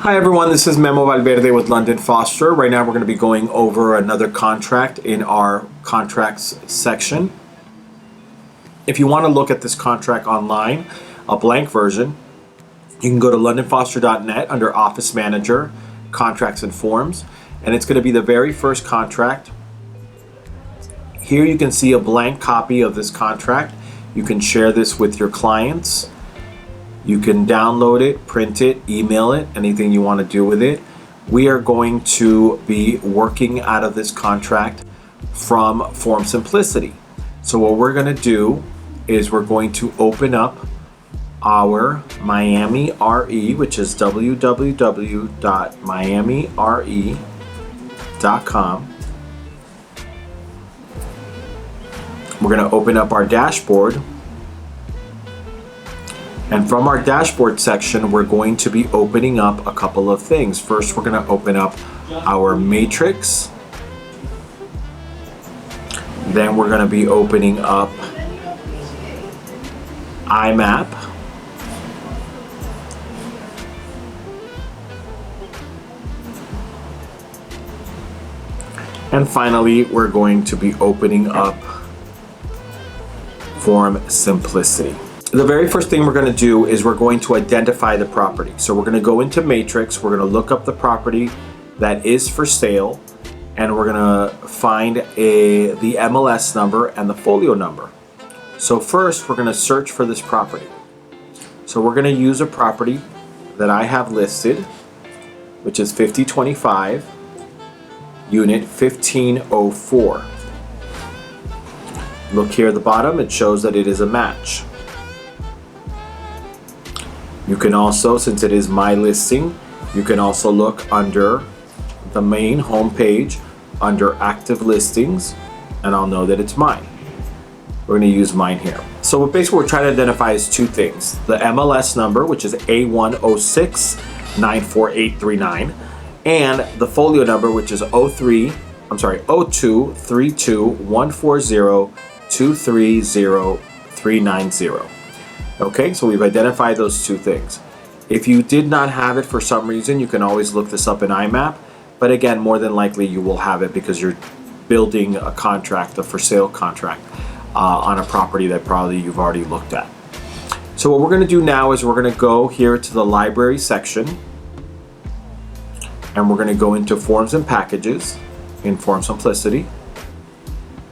Hi everyone, this is Memo Valverde with London Foster. Right now we're going to be going over another contract in our contracts section. If you want to look at this contract online, a blank version, you can go to londonfoster.net under Office Manager, Contracts and Forms, and it's going to be the very first contract. Here you can see a blank copy of this contract. You can share this with your clients. You can download it, print it, email it, anything you want to do with it. We are going to be working out of this contract from Form Simplicity. So what we're going to do is we're going to open up our Miami RE, which is www.miamire.com. We're going to open up our dashboard. And from our dashboard section, we're going to be opening up a couple of things. First, we're going to open up our matrix. Then we're going to be opening up IMAP. And finally, we're going to be opening up Form Simplicity. The very first thing we're going to do is we're going to identify the property. So we're going to go into Matrix, we're going to look up the property that is for sale, and we're going to find the MLS number and the folio number. So first we're going to search for this property. So we're going to use a property that I have listed, which is 5025, unit 1504. Look here at the bottom, it shows that it is a match. You can also, since it is my listing, you can also look under the main home page under active listings, and I'll know that it's mine. We're going to use mine here. So what basically we're trying to identify is two things: the MLS number, which is A106-94839, and the folio number, which is 0232140230230390. Okay, so we've identified those two things. If you did not have it for some reason, you can always look this up in IMAP. But again, more than likely you will have it because you're building a contract, a for sale contract on a property that probably you've already looked at. So what we're going to do now is we're going to go here to the library section, and we're going to go into Forms and Packages in Form Simplicity.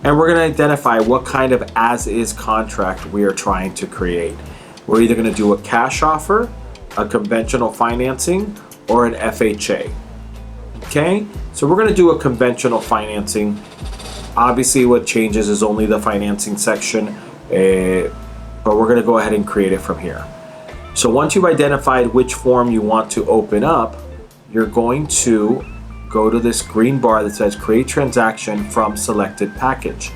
And we're going to identify what kind of as-is contract we are trying to create. We're either going to do a cash offer, a conventional financing, or an FHA. Okay, so we're going to do a conventional financing. Obviously what changes is only the financing section, but we're going to go ahead and create it from here. So once you've identified which form you want to open up, you're going to go to this green bar that says Create Transaction from Selected Package.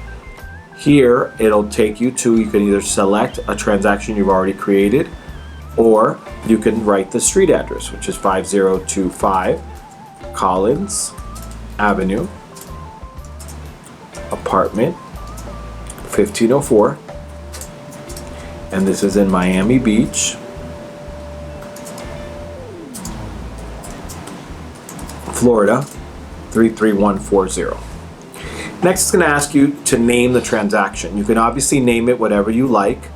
Here, it'll take you to, you can either select a transaction you've already created, or you can write the street address, which is 5025 Collins Avenue, apartment 1504, and this is in Miami Beach, Florida 33140. Next, it's going to ask you to name the transaction. You can obviously name it whatever you like.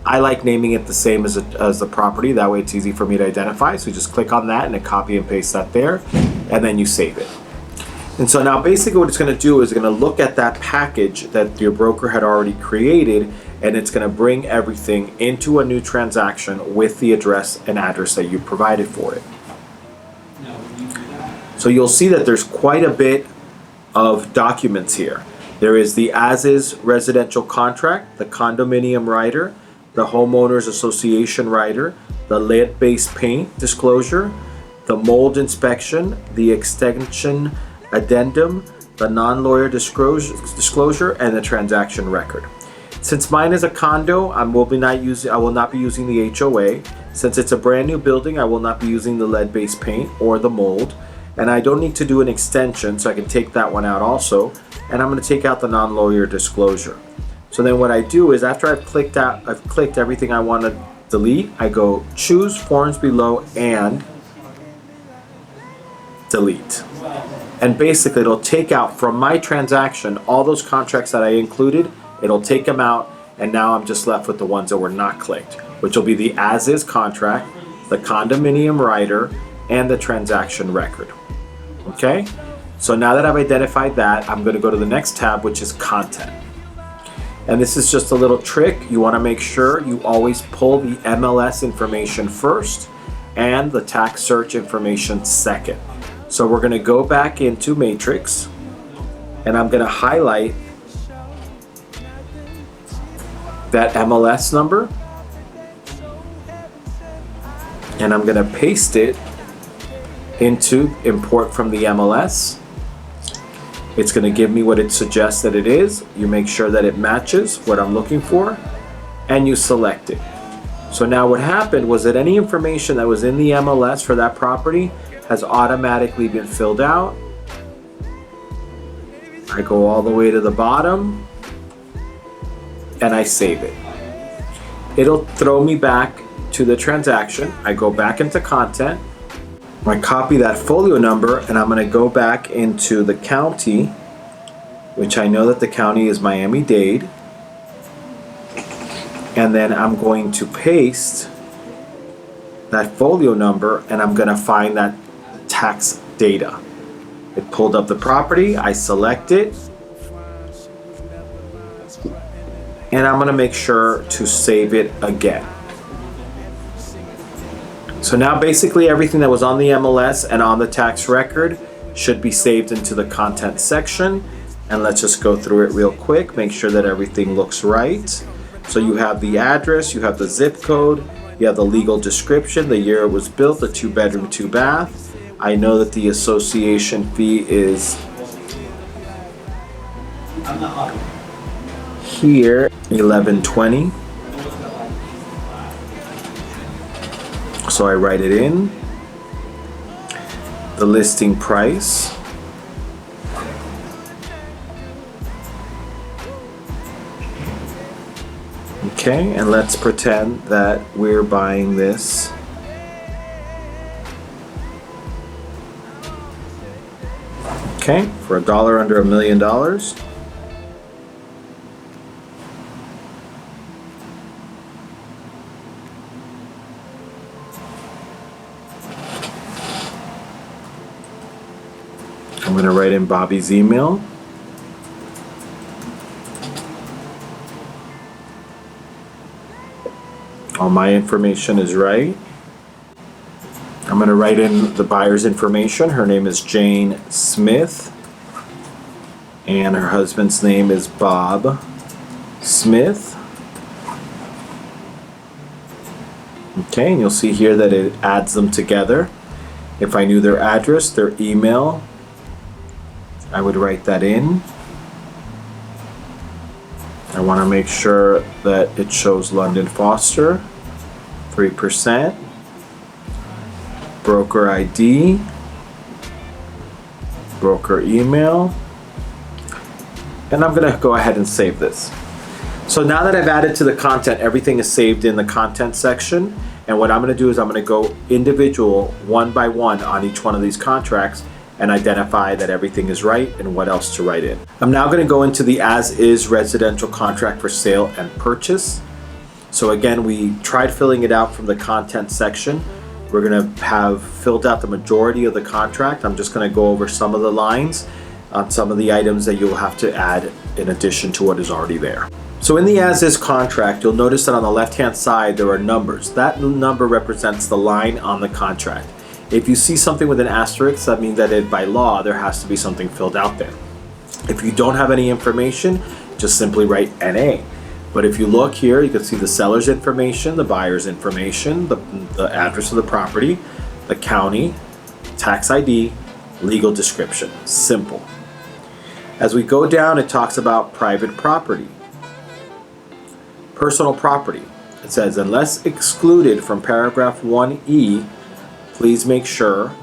I like naming it the same as the property. That way it's easy for me to identify. So you just click on that and then copy and paste that there, and then you save it. And so now basically what it's going to do is it's going to look at that package that your broker had already created, and it's going to bring everything into a new transaction with the address and address that you provided for it. So you'll see that there's quite a bit of documents here. There is the as-is residential contract, the condominium rider, the homeowners association rider, the lead-based paint disclosure, the mold inspection, the extension addendum, the non-lawyer disclosure, and the transaction record. Since mine is a condo, I will not be using the HOA. Since it's a brand new building, I will not be using the lead-based paint or the mold. And I don't need to do an extension, so I can take that one out also. And I'm going to take out the non-lawyer disclosure. So then what I do is after I've clicked everything I want to delete, I go choose forms below and delete. And basically it'll take out from my transaction all those contracts that I included, it'll take them out, and now I'm just left with the ones that were not clicked, which will be the as-is contract, the condominium rider, and the transaction record. Okay? So now that I've identified that, I'm going to go to the next tab, which is content. And this is just a little trick. You want to make sure you always pull the MLS information first and the tax search information second. So we're going to go back into Matrix, and I'm going to highlight that MLS number, and I'm going to paste it into import from the MLS. It's going to give me what it suggests that it is. You make sure that it matches what I'm looking for, and you select it. So now what happened was that any information that was in the MLS for that property has automatically been filled out. I go all the way to the bottom and I save it. It'll throw me back to the transaction. I go back into content. I copy that folio number, and I'm going to go back into the county, which I know that the county is Miami-Dade. And then I'm going to paste that folio number, and I'm going to find that tax data. It pulled up the property, I select it, and I'm going to make sure to save it again. So now basically everything that was on the MLS and on the tax record should be saved into the content section. And let's just go through it real quick, make sure that everything looks right. So you have the address, you have the zip code, you have the legal description, the year it was built, the 2-bedroom, 2-bath. I know that the association fee is here, $11.20. So I write it in. The listing price. Okay, and let's pretend that we're buying this for $1 under $1 million. I'm going to write in Bobby's email. All my information is right. I'm going to write in the buyer's information. Her name is Jane Smith, and her husband's name is Bob Smith. Okay, and you'll see here that it adds them together. If I knew their address, their email, I would write that in. I want to make sure that it shows London Foster, 3%, broker ID, broker email, and I'm going to go ahead and save this. So now that I've added to the content, everything is saved in the content section, and what I'm going to do is I'm going to go individual one by one on each one of these contracts and identify that everything is right and what else to write in. I'm now going to go into the as-is residential contract for sale and purchase. So again, we tried filling it out from the content section. We're going to have filled out the majority of the contract. I'm just going to go over some of the lines on some of the items that you'll have to add in addition to what is already there. So in the as-is contract, you'll notice that on the left-hand side there are numbers. That number represents the line on the contract. If you see something with an asterisk, that means that by law there has to be something filled out there. If you don't have any information, just simply write NA. But if you look here, you can see the seller's information, the buyer's information, the address of the property, the county, tax ID, legal description. Simple. As we go down, it talks about private property. Personal property. It says, unless excluded from paragraph 1E, please make sure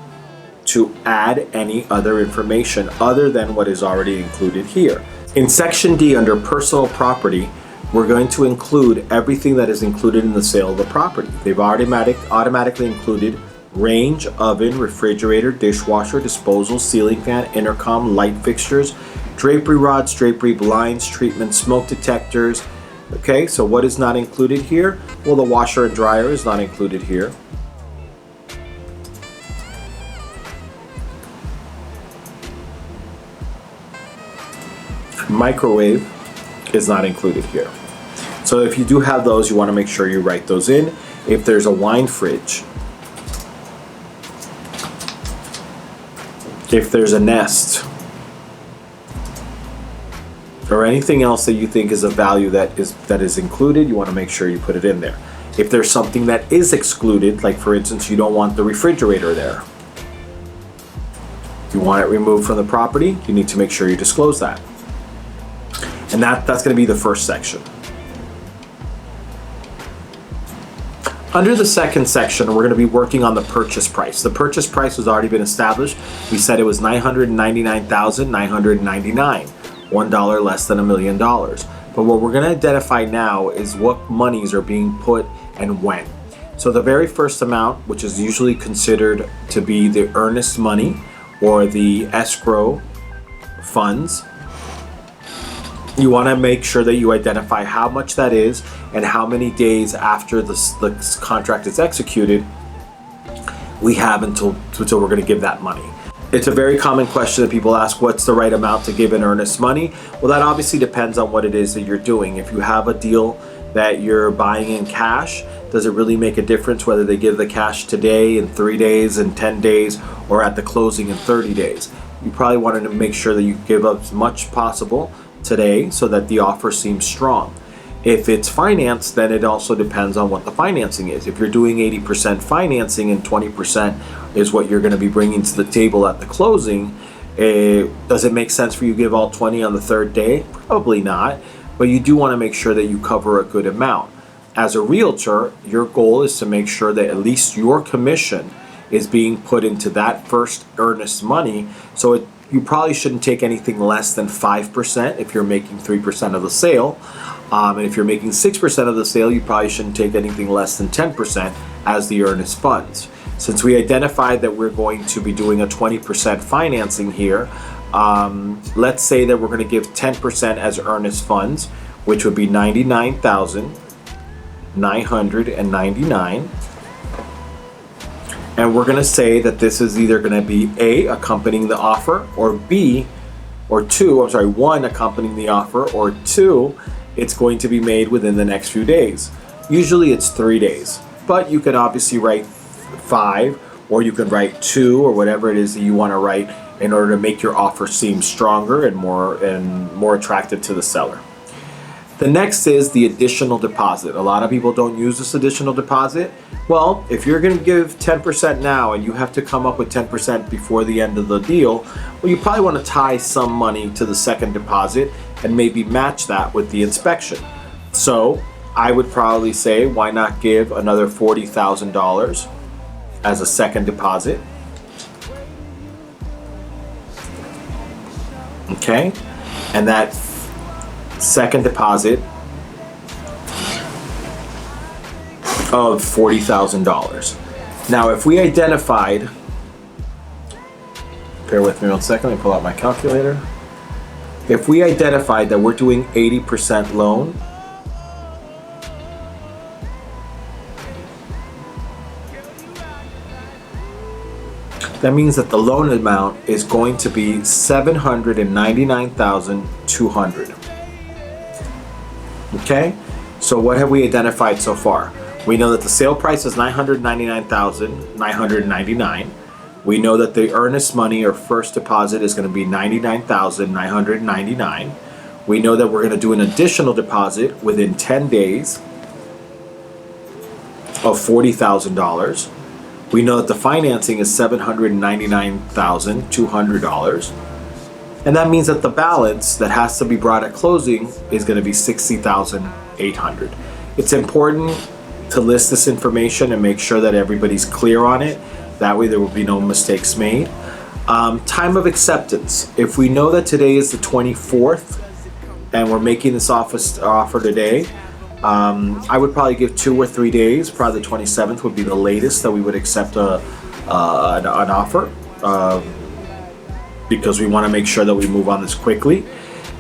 to add any other information other than what is already included here. In section D under personal property, we're going to include everything that is included in the sale of the property. They've automatically included range, oven, refrigerator, dishwasher, disposal, ceiling fan, intercom, light fixtures, drapery rods, drapery blinds, treatment, smoke detectors. Okay, so what is not included here? Well, the washer and dryer is not included here. Microwave is not included here. So if you do have those, you want to make sure you write those in. If there's a wine fridge, if there's a Nest, or anything else that you think is of value that is included, you want to make sure you put it in there. If there's something that is excluded, like for instance, you don't want the refrigerator there, you want it removed from the property, you need to make sure you disclose that. And that's going to be the first section. Under the second section, we're going to be working on the purchase price. The purchase price has already been established. We said it was $999,999, $1 less than $1 million. But what we're going to identify now is what monies are being put and when. So the very first amount, which is usually considered to be the earnest money or the escrow funds, you want to make sure that you identify how much that is and how many days after the contract is executed we have until we're going to give that money. It's a very common question that people ask, what's the right amount to give in earnest money? Well, that obviously depends on what it is that you're doing. If you have a deal that you're buying in cash, does it really make a difference whether they give the cash today, in 3 days, in 10 days, or at the closing in 30 days? You probably want to make sure that you give up as much possible today so that the offer seems strong. If it's financed, then it also depends on what the financing is. If you're doing 80% financing and 20% is what you're going to be bringing to the table at the closing, does it make sense for you to give all 20 on the third day? Probably not, but you do want to make sure that you cover a good amount. As a realtor, your goal is to make sure that at least your commission is being put into that first earnest money, so you probably shouldn't take anything less than 5% if you're making 3% of the sale. And if you're making 6% of the sale, you probably shouldn't take anything less than 10% as the earnest funds. Since we identified that we're going to be doing a 20% financing here, let's say that we're going to give 10% as earnest funds, which would be $99,999. And we're going to say that this is either going to be A, accompanying the offer, or B, or two, I'm sorry, one, accompanying the offer, or two, it's going to be made within the next few days. Usually it's 3 days, but you can obviously write 5, or you can write 2, or whatever it is that you want to write in order to make your offer seem stronger and more attractive to the seller. The next is the additional deposit. A lot of people don't use this additional deposit. Well, if you're going to give 10% now and you have to come up with 10% before the end of the deal, well, you probably want to tie some money to the second deposit and maybe match that with the inspection. So I would probably say, why not give another $40,000 as a second deposit? Okay, and that second deposit of $40,000. Now, if we identified, bear with me 1 second, let me pull out my calculator. If we identified that we're doing 80% loan, that means that the loan amount is going to be $799,200. Okay, so what have we identified so far? We know that the sale price is $999,999. We know that the earnest money or first deposit is going to be $99,999. We know that we're going to do an additional deposit within 10 days of $40,000. We know that the financing is $799,200. And that means that the balance that has to be brought at closing is going to be $60,800. It's important to list this information and make sure that everybody's clear on it. That way there will be no mistakes made. Time of acceptance. If we know that today is the 24th and we're making this offer today, I would probably give 2 or 3 days. Probably the 27th would be the latest that we would accept a an offer, because we want to make sure that we move on this quickly.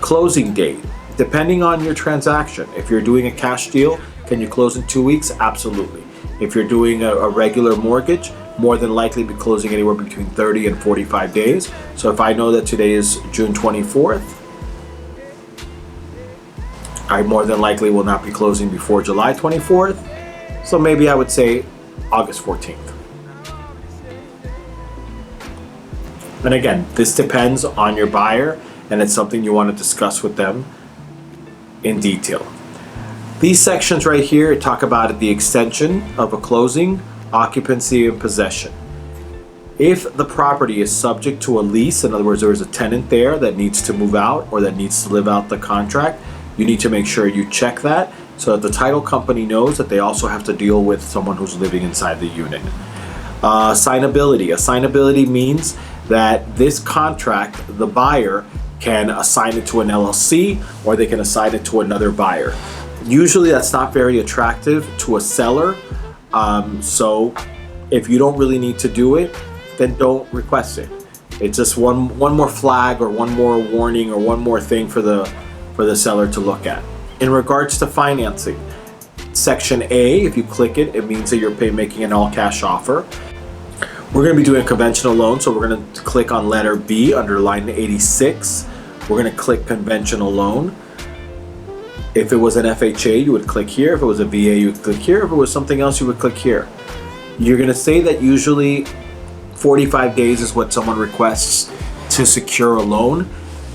Closing date, depending on your transaction. If you're doing a cash deal, can you close in 2 weeks? Absolutely. If you're doing a regular mortgage, more than likely be closing anywhere between 30 and 45 days. So if I know that today is June 24th, I more than likely will not be closing before July 24th. So maybe I would say August 14th. And again, this depends on your buyer, and it's something you want to discuss with them in detail. These sections right here talk about the extension of a closing, occupancy, and possession. If the property is subject to a lease, in other words, there is a tenant there that needs to move out or that needs to live out the contract, you need to make sure you check that so that the title company knows that they also have to deal with someone who's living inside the unit. Assignability. Assignability means that this contract, the buyer can assign it to an LLC or they can assign it to another buyer. Usually that's not very attractive to a seller. So if you don't really need to do it, then don't request it. It's just one more flag or one more warning or one more thing for the seller to look at. In regards to financing, Section A, if you click it, it means that you're making an all-cash offer. We're going to be doing a conventional loan, so we're going to click on letter B under line 86. We're going to click conventional loan. If it was an FHA, you would click here. If it was a VA, you would click here. If it was something else, you would click here. You're going to say that usually 45 days is what someone requests to secure a loan.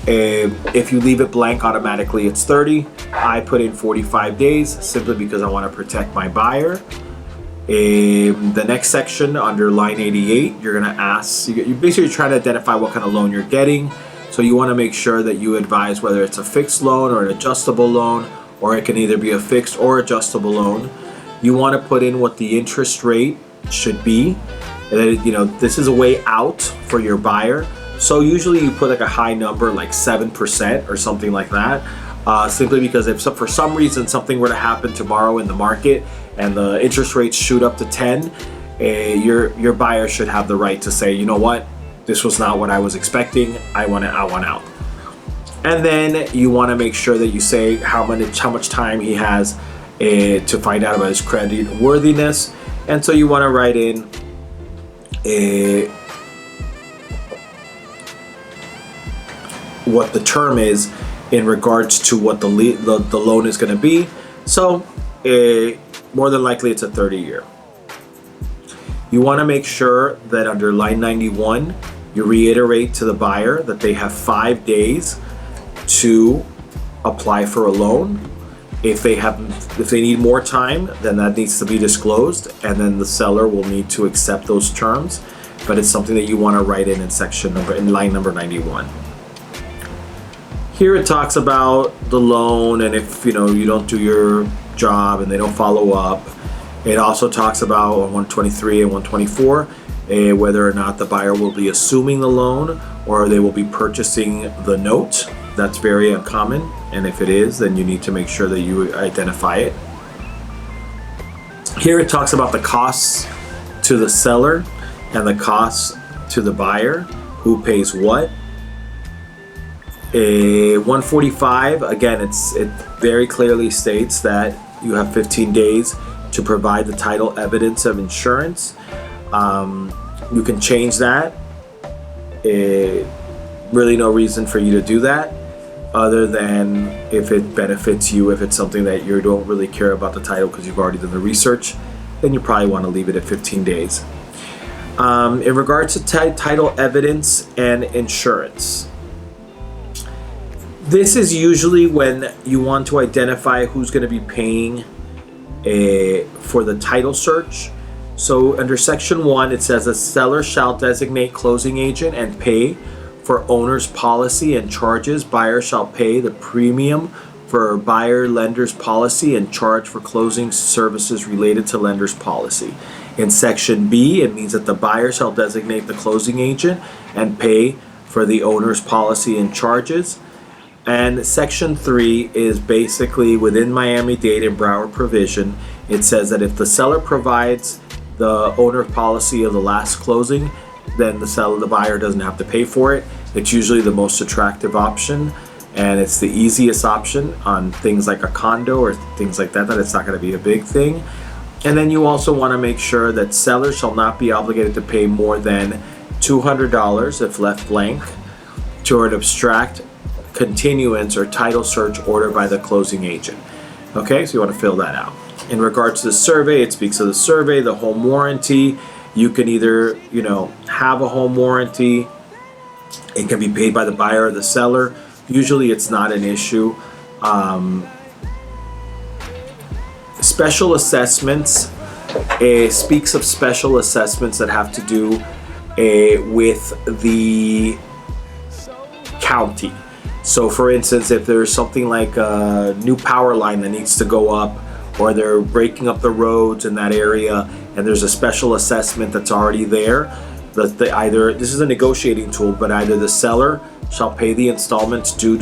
If you leave it blank, automatically it's 30. I put in 45 days simply because I want to protect my buyer. The next section under line 88, you're going to ask, you're basically trying to identify what kind of loan you're getting. So you want to make sure that you advise whether it's a fixed loan or an adjustable loan, or it can either be a fixed or adjustable loan. You want to put in what the interest rate should be. This is a way out for your buyer. So usually you put like a high number, like 7% or something like that, simply because if for some reason something were to happen tomorrow in the market and the interest rates shoot up to 10, your buyer should have the right to say, you know what, this was not what I was expecting. I want out. And then you want to make sure that you say how much time he has to find out about his credit worthiness. And so you want to write in what the term is in regards to what the loan is going to be. So more than likely it's a 30-year. You want to make sure that under line 91, you reiterate to the buyer that they have 5 days to apply for a loan. If they need more time, then that needs to be disclosed, and then the seller will need to accept those terms. But it's something that you want to write in line number 91. Here it talks about the loan, and if you don't do your job and they don't follow up. It also talks about on 123 and 124 whether or not the buyer will be assuming the loan or they will be purchasing the note. That's very uncommon, and if it is, then you need to make sure that you identify it. Here it talks about the costs to the seller and the costs to the buyer, who pays what. 145, again, it very clearly states that you have 15 days to provide the title evidence of insurance. You can change that. Really no reason for you to do that other than if it benefits you. If it's something that you don't really care about the title because you've already done the research, then you probably want to leave it at 15 days. In regards to title evidence and insurance, this is usually when you want to identify who's going to be paying for the title search. So under section 1, it says a seller shall designate closing agent and pay for owner's policy and charges. Buyer shall pay the premium for buyer lender's policy and charge for closing services related to lender's policy. In section B, it means that the buyer shall designate the closing agent and pay for the owner's policy and charges. And section 3 is basically within Miami-Dade and Broward provision. It says that if the seller provides the owner policy of the last closing, then the buyer doesn't have to pay for it. It's usually the most attractive option, and it's the easiest option on things like a condo or things like that it's not going to be a big thing. And then you also want to make sure that sellers shall not be obligated to pay more than $200 if left blank to an abstract continuance or title search order by the closing agent. Okay, so you want to fill that out. In regards to the survey, it speaks of the survey, the home warranty. You can either, have a home warranty. It can be paid by the buyer or the seller. Usually it's not an issue. Special assessments, speaks of special assessments that have to do with the county. So for instance, if there's something like a new power line that needs to go up, or they're breaking up the roads in that area and there's a special assessment that's already there, either this is a negotiating tool, but either the seller shall pay the installments due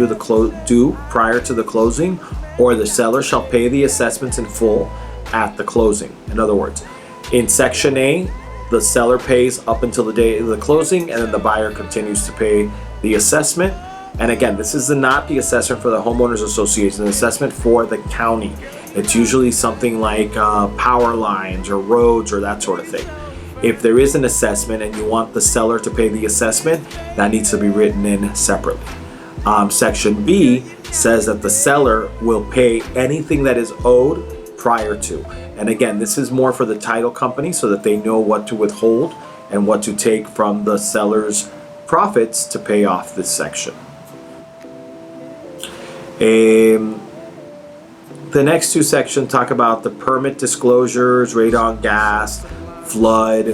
prior to the closing, or the seller shall pay the assessments in full at the closing. In other words, in Section A, the seller pays up until the day of the closing, and then the buyer continues to pay the assessment. And again, this is not the assessment for the homeowners association, the assessment for the county. It's usually something like power lines or roads or that sort of thing. If there is an assessment and you want the seller to pay the assessment, that needs to be written in separately. Section B says that the seller will pay anything that is owed prior to. And again, this is more for the title company so that they know what to withhold and what to take from the seller's profits to pay off this section. The next two sections talk about the permit disclosures, radon gas, flood,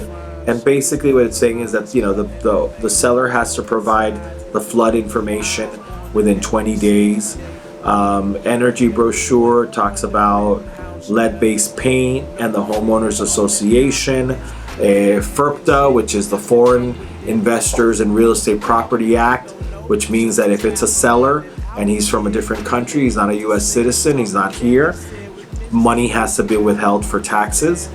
and basically what it's saying is that the seller has to provide the flood information within 20 days. Energy brochure talks about lead-based paint and the homeowners association. FIRPTA, which is the Foreign Investors in Real Estate Property Act, which means that if it's a seller and he's from a different country, he's not a U.S. citizen, he's not here, money has to be withheld for taxes.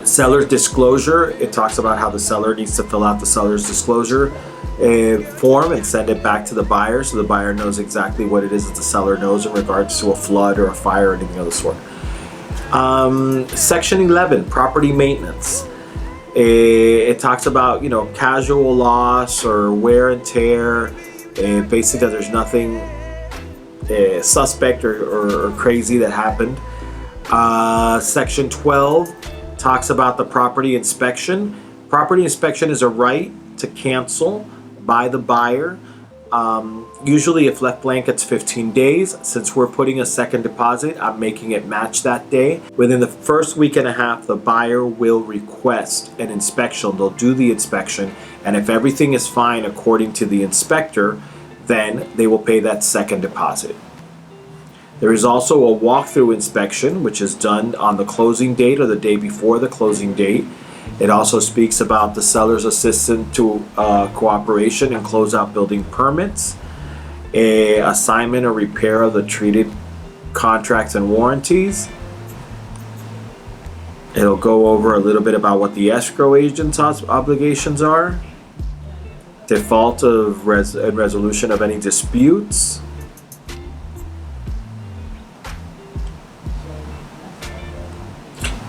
Seller's disclosure, it talks about how the seller needs to fill out the seller's disclosure form and send it back to the buyer so the buyer knows exactly what it is that the seller knows in regards to a flood or a fire or anything of the sort. Section 11, property maintenance. It talks about, casual loss or wear and tear. Basically, there's nothing suspect or crazy that happened. Section 12 talks about the property inspection. Property inspection is a right to cancel by the buyer. Usually if left blank, it's 15 days. Since we're putting a second deposit, I'm making it match that day. Within the first week and a half, the buyer will request an inspection. They'll do the inspection, and if everything is fine according to the inspector, then they will pay that second deposit. There is also a walkthrough inspection, which is done on the closing date or the day before the closing date. It also speaks about the seller's assistant to cooperation and closeout building permits, assignment or repair of the treated contracts and warranties. It'll go over a little bit about what the escrow agent's obligations are, default of and resolution of any disputes,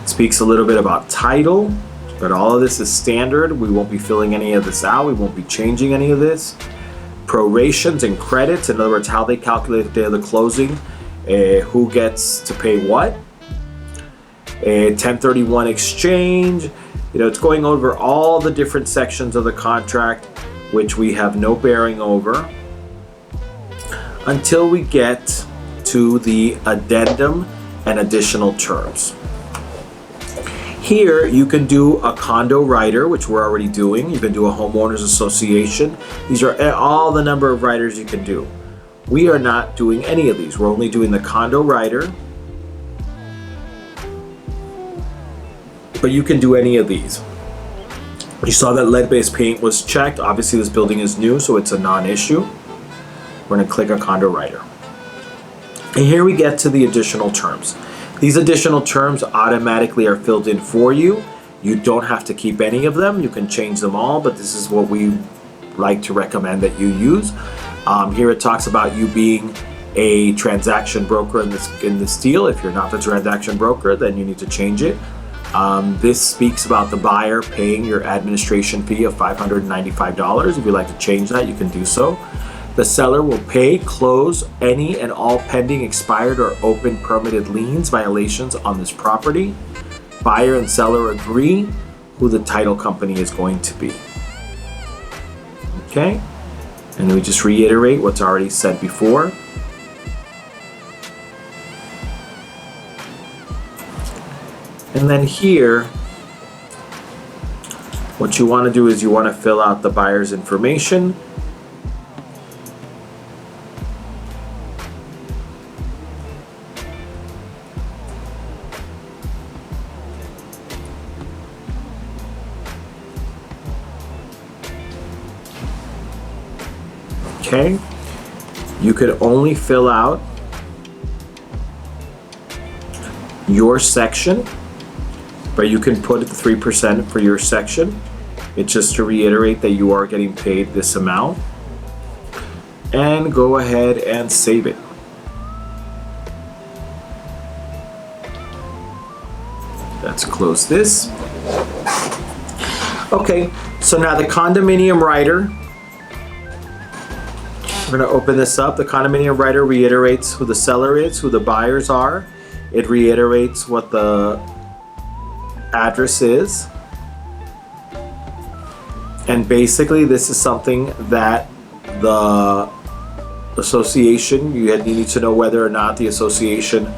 speaks a little bit about title, but all of this is standard. We won't be filling any of this out. We won't be changing any of this. Prorations and credits, in other words, how they calculate the day of the closing, who gets to pay what. 1031 exchange. It's going over all the different sections of the contract, which we have no bearing over, until we get to the addendum and additional terms. Here, you can do a condo rider, which we're already doing. You can do a homeowners association. These are all the number of riders you can do. We are not doing any of these. We're only doing the condo rider. But you can do any of these. You saw that lead-based paint was checked. Obviously, this building is new, so it's a non-issue. We're going to click a condo rider. And here we get to the additional terms. These additional terms automatically are filled in for you. You don't have to keep any of them. You can change them all, but this is what we like to recommend that you use. Here it talks about you being a transaction broker in this deal. If you're not the transaction broker, then you need to change it. This speaks about the buyer paying your administration fee of $595. If you'd like to change that, you can do so. The seller will pay, close any and all pending, expired, or open permitted liens violations on this property. Buyer and seller agree who the title company is going to be. Okay? And then we just reiterate what's already said before. And then here, what you want to do is you want to fill out the buyer's information. Okay, you could only fill out your section, but you can put 3% for your section. It's just to reiterate that you are getting paid this amount. And go ahead and save it. Let's close this. Okay, so now the condominium writer. We're going to open this up. The condominium writer reiterates who the seller is, who the buyers are. It reiterates what the address is. And basically, this is something that the association, you need to know whether or not the association,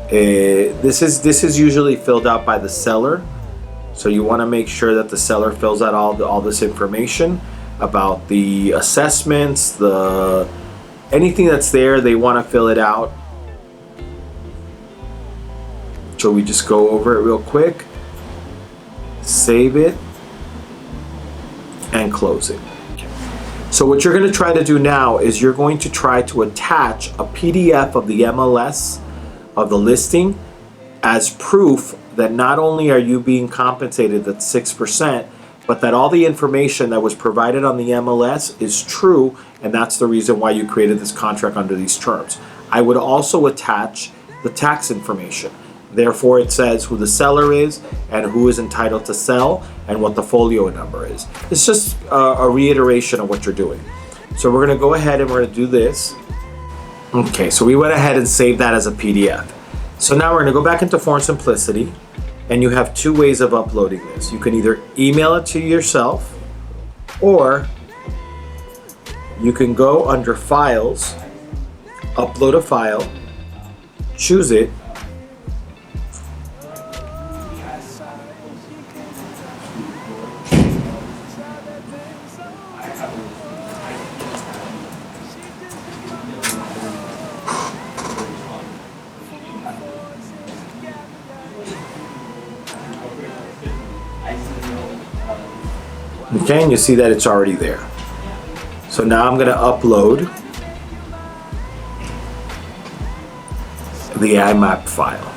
this is usually filled out by the seller. So you want to make sure that the seller fills out all this information about the assessments, anything that's there, they want to fill it out. So we just go over it real quick, save it, and close it. So what you're going to try to do now is you're going to try to attach a PDF of the MLS of the listing as proof that not only are you being compensated at 6%, but that all the information that was provided on the MLS is true, and that's the reason why you created this contract under these terms. I would also attach the tax information. Therefore, it says who the seller is and who is entitled to sell and what the folio number is. It's just a reiteration of what you're doing. So we're going to go ahead and we're going to do this. Okay, so we went ahead and saved that as a PDF. So now we're going to go back into Form Simplicity. And you have two ways of uploading this. You can either email it to yourself, or you can go under Files, Upload a File, choose it, okay, and you see that it's already there. So now I'm going to upload the IMAP file.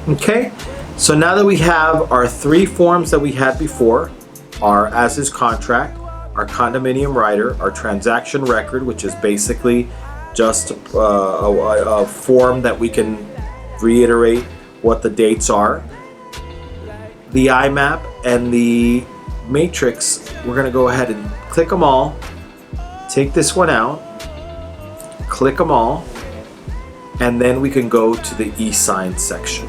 Okay, so now that we have our three forms that we had before, our as is contract, our condominium rider, our transaction record, which is basically just a form that we can reiterate what the dates are, the IMAP and the matrix, we're going to go ahead and click them all, take this one out, click them all, and then we can go to the e-sign section.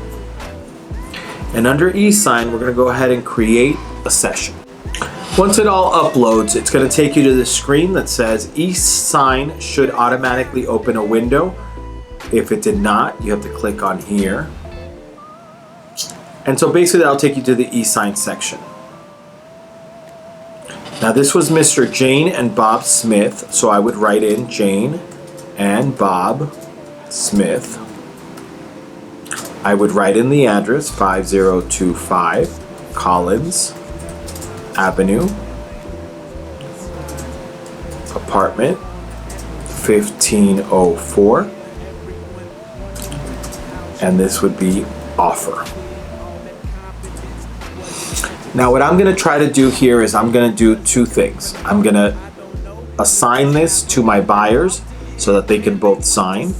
And under e-sign, we're going to go ahead and create a session. Once it all uploads, it's going to take you to the screen that says e-sign should automatically open a window. If it did not, you have to click on here. And so basically that'll take you to the e-sign section. Now this was Mr. Jane and Bob Smith, so I would write in Jane and Bob Smith. I would write in the address 5025 Collins Avenue, apartment 1504, and this would be offer. Now what I'm going to try to do here is I'm going to do two things. I'm going to assign this to my buyers so that they can both sign,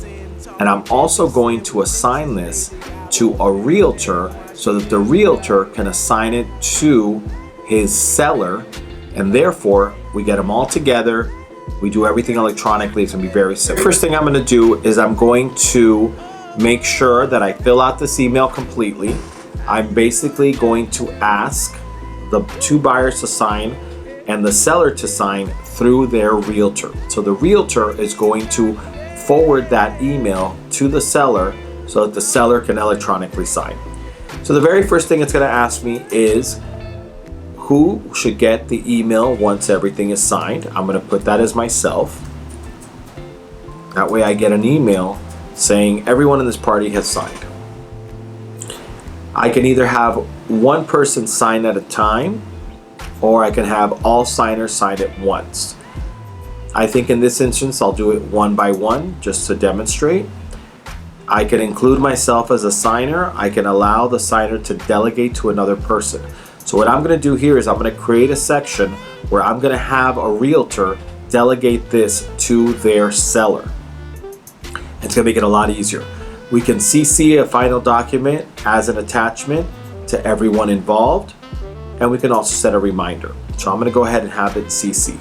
and I'm also going to assign this to a realtor so that the realtor can assign it to his seller, and therefore we get them all together. We do everything electronically. It's going to be very simple. First thing I'm going to do is I'm going to make sure that I fill out this email completely. I'm basically going to ask the two buyers to sign and the seller to sign through their realtor. So the realtor is going to forward that email to the seller so that the seller can electronically sign. So the very first thing it's going to ask me is who should get the email once everything is signed. I'm going to put that as myself. That way I get an email saying everyone in this party has signed. I can either have one person sign at a time, or I can have all signers sign at once. I think in this instance I'll do it one by one just to demonstrate. I can include myself as a signer. I can allow the signer to delegate to another person. So what I'm going to do here is I'm going to create a section where I'm going to have a realtor delegate this to their seller. It's going to make it a lot easier. We can CC a final document as an attachment to everyone involved, and we can also set a reminder. So I'm going to go ahead and have it CC.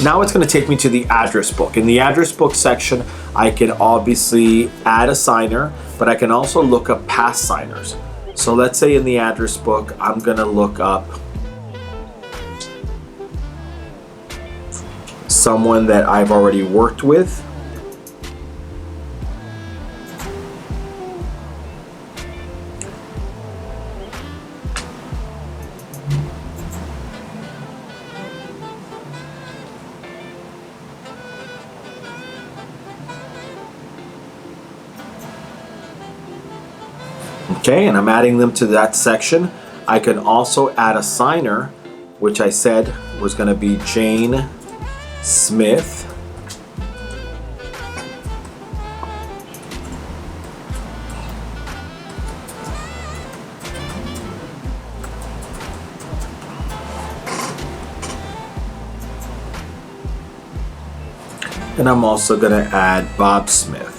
Now it's going to take me to the address book. In the address book section, I can obviously add a signer, but I can also look up past signers. So let's say in the address book, I'm going to look up someone that I've already worked with. Okay, and I'm adding them to that section. I can also add a signer, which I said was going to be Jane Smith. And I'm also going to add Bob Smith.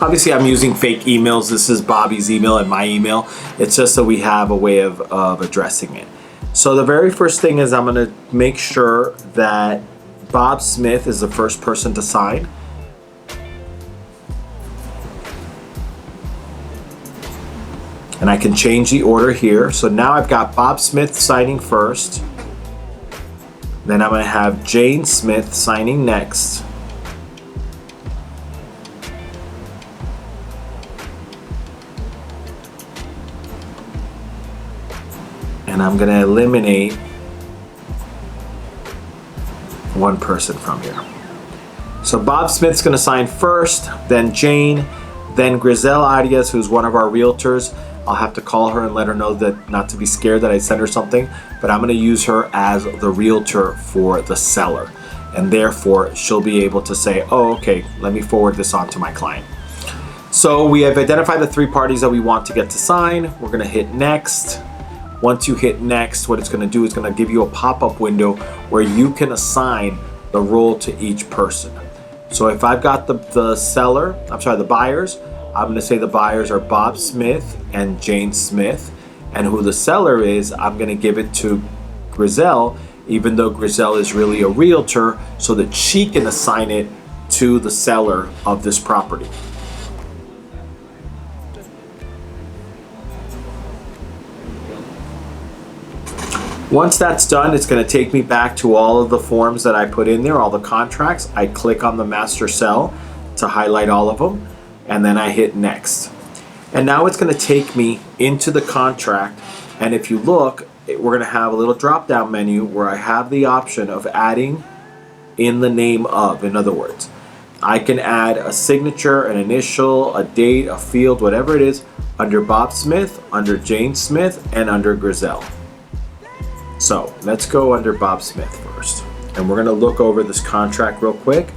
Obviously, I'm using fake emails. This is Bobby's email and my email. It's just so we have a way of addressing it. So the very first thing is I'm going to make sure that Bob Smith is the first person to sign. And I can change the order here. So now I've got Bob Smith signing first. Then I'm going to have Jane Smith signing next. And I'm going to eliminate one person from here. So Bob Smith's going to sign first, then Jane, then Griselle Arias, who's one of our realtors. I'll have to call her and let her know that not to be scared that I sent her something, but I'm going to use her as the realtor for the seller. And therefore, she'll be able to say, oh, okay, let me forward this on to my client. So we have identified the three parties that we want to get to sign. We're going to hit next. Once you hit next, what it's going to do is going to give you a pop-up window where you can assign the role to each person. So if I've got the buyers, I'm going to say the buyers are Bob Smith and Jane Smith, and who the seller is, I'm going to give it to Griselle, even though Griselle is really a realtor, so that she can assign it to the seller of this property. Once that's done, it's going to take me back to all of the forms that I put in there, all the contracts. I click on the master cell to highlight all of them, and then I hit next. And now it's going to take me into the contract, and if you look, we're going to have a little drop-down menu where I have the option of adding in the name of. In other words, I can add a signature, an initial, a date, a field, whatever it is, under Bob Smith, under Jane Smith, and under Grizel. So let's go under Bob Smith first. And we're gonna look over this contract real quick,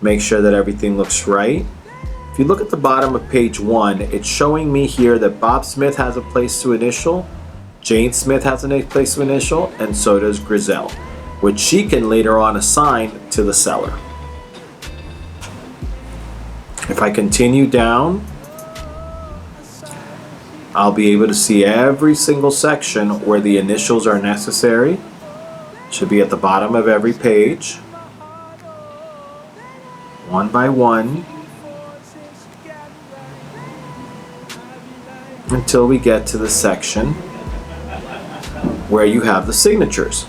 make sure that everything looks right. If you look at the bottom of page 1, it's showing me here that Bob Smith has a place to initial, Jane Smith has a place to initial, and so does Grizel, which she can later on assign to the seller. If I continue down, I'll be able to see every single section where the initials are necessary. Should be at the bottom of every page, one by one, until we get to the section where you have the signatures.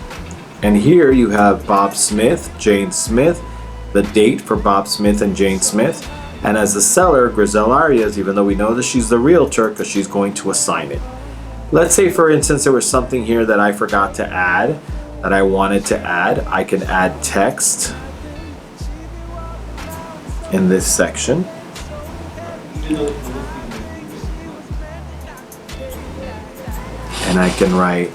And here you have Bob Smith, Jane Smith, the date for Bob Smith and Jane Smith, and as the seller, Grizel Arias, even though we know that she's the realtor because she's going to assign it. Let's say, for instance, there was something here that I forgot to add, that I wanted to add. I can add text in this section. And I can write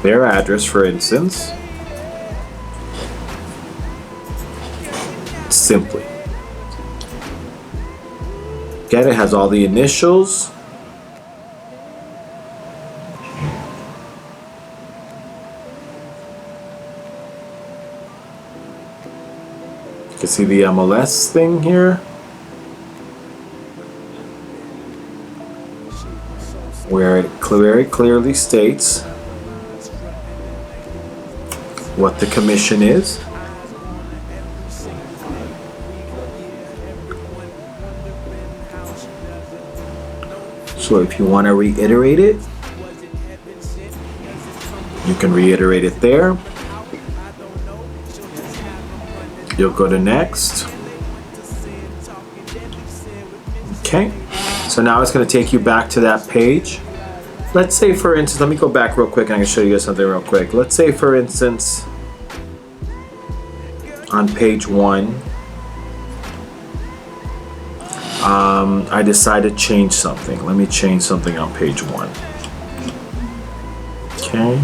their address, for instance, simply. Again, it has all the initials. You can see the MLS thing here, where it very clearly states what the commission is. So if you want to reiterate it, you can reiterate it there. You'll go to next. Okay, so now it's going to take you back to that page. Let's say, for instance, let me go back real quick and I can show you guys something real quick. Let's say, for instance, on page 1, I decide to change something. Let me change something on page 1. Okay.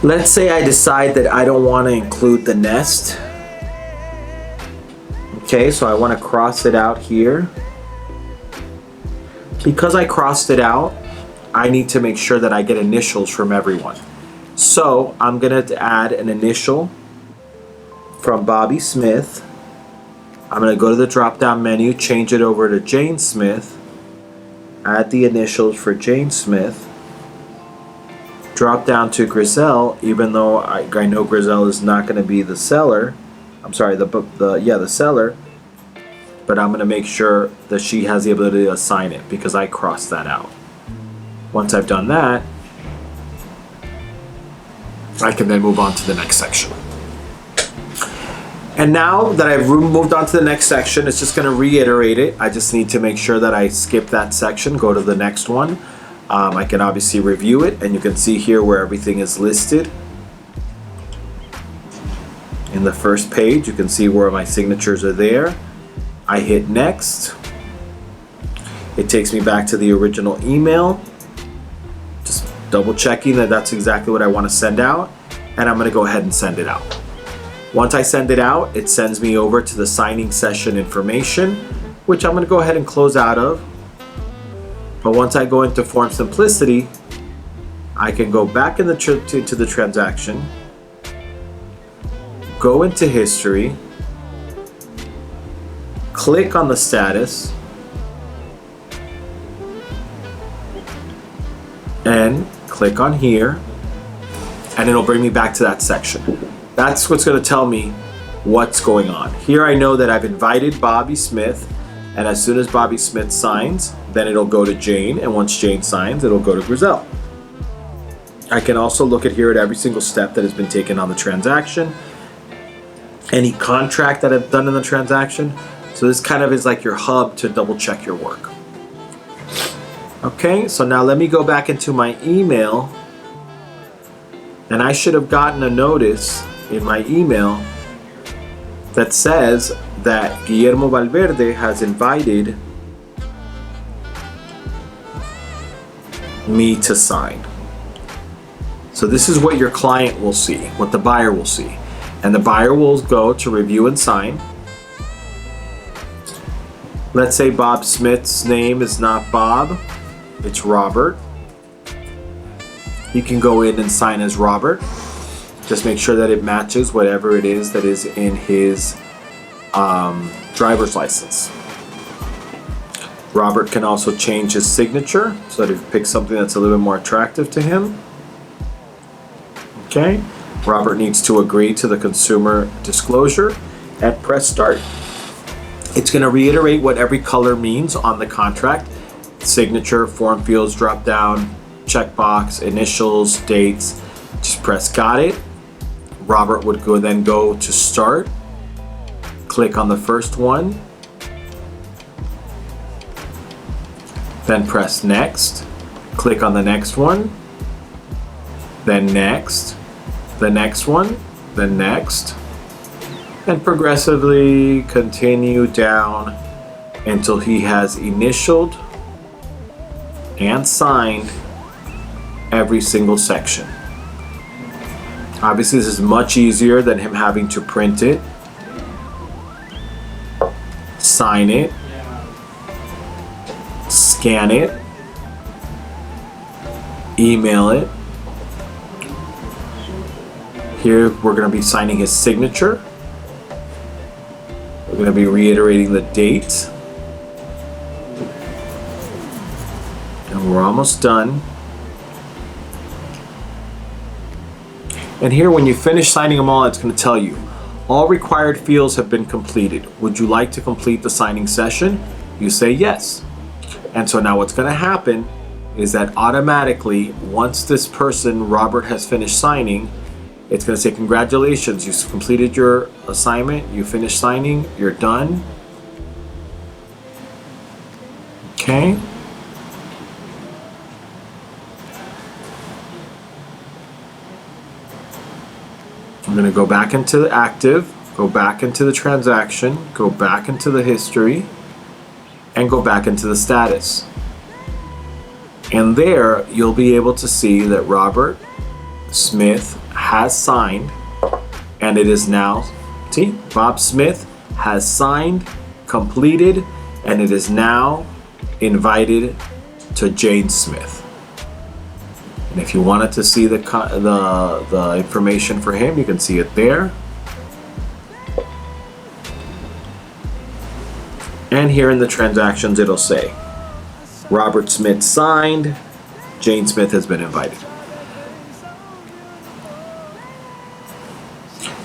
Let's say I decide that I don't want to include the nest. Okay, so I want to cross it out here. Because I crossed it out, I need to make sure that I get initials from everyone. So I'm going to add an initial from Bobby Smith. I'm going to go to the drop down menu, change it over to Jane Smith, add the initials for Jane Smith, drop down to Grizel, even though I know Grizel is not going to be the seller. I'm sorry, the seller. But I'm going to make sure that she has the ability to assign it because I crossed that out. Once I've done that, I can then move on to the next section. And now that I've moved on to the next section, it's just going to reiterate it. I just need to make sure that I skip that section, go to the next one. I can obviously review it, and you can see here where everything is listed. In the first page, you can see where my signatures are there. I hit next. It takes me back to the original email. Just double checking that that's exactly what I want to send out. And I'm going to go ahead and send it out. Once I send it out, it sends me over to the signing session information, which I'm going to go ahead and close out of. But once I go into Form Simplicity, I can go back in to the transaction, go into History, click on the status, and click on here, and it'll bring me back to that section. That's what's going to tell me what's going on. Here I know that I've invited Bobby Smith, and as soon as Bobby Smith signs, then it'll go to Jane, and once Jane signs, it'll go to Grizel. I can also look at here at every single step that has been taken on the transaction, any contract that I've done in the transaction. So this kind of is like your hub to double check your work. Okay, so now let me go back into my email, and I should have gotten a notice in my email that says that Guillermo Valverde has invited me to sign. So this is what your client will see, what the buyer will see. And the buyer will go to review and sign. Let's say Bob Smith's name is not Bob, it's Robert. He can go in and sign as Robert. Just make sure that it matches whatever it is that is in his driver's license. Robert can also change his signature so that he picks something that's a little bit more attractive to him. Okay, Robert needs to agree to the consumer disclosure and press start. It's going to reiterate what every color means on the contract. Signature, form fields drop down, checkbox, initials, dates. Just press got it. Robert would then go to start. Click on the first one. Then press next. Click on the next one. Then next. The next one. Then next. And progressively continue down until he has initialed and signed every single section. Obviously, this is much easier than him having to print it, sign it, scan it, email it. Here, we're going to be signing his signature. We're going to be reiterating the date. And we're almost done. And here, when you finish signing them all, it's going to tell you, all required fields have been completed. Would you like to complete the signing session? You say yes. And so now what's going to happen is that automatically, once this person, Robert, has finished signing, it's going to say, congratulations, you completed your assignment, you finished signing, you're done. Okay. I'm going to go back into the active, go back into the transaction, go back into the history, and go back into the status. And there, you'll be able to see that Robert Smith has signed, and it is now, see, Bob Smith has signed, completed, and it is now invited to Jane Smith. And if you wanted to see the information for him, you can see it there. And here in the transactions, it'll say, Robert Smith signed, Jane Smith has been invited.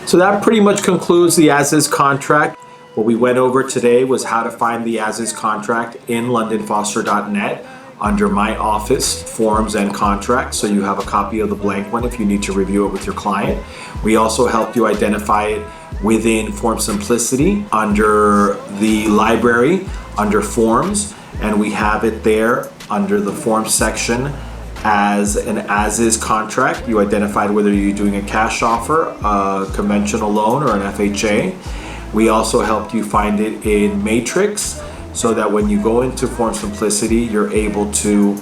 So that pretty much concludes the as-is contract. What we went over today was how to find the as-is contract in londonfoster.net under My Office, Forms and Contracts, so you have a copy of the blank one if you need to review it with your client. We also helped you identify it within Form Simplicity under the library, under Forms, and we have it there under the Forms section as an as-is contract. You identified whether you're doing a cash offer, a conventional loan, or an FHA. We also helped you find it in Matrix, so that when you go into Form Simplicity, you're able to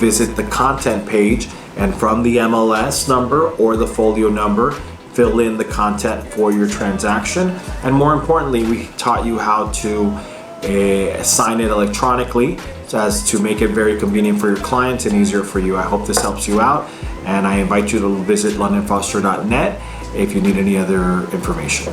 visit the content page, and from the MLS number or the folio number, fill in the content for your transaction. And more importantly, we taught you how to sign it electronically, so as to make it very convenient for your clients and easier for you. I hope this helps you out, and I invite you to visit londonfoster.net if you need any other information.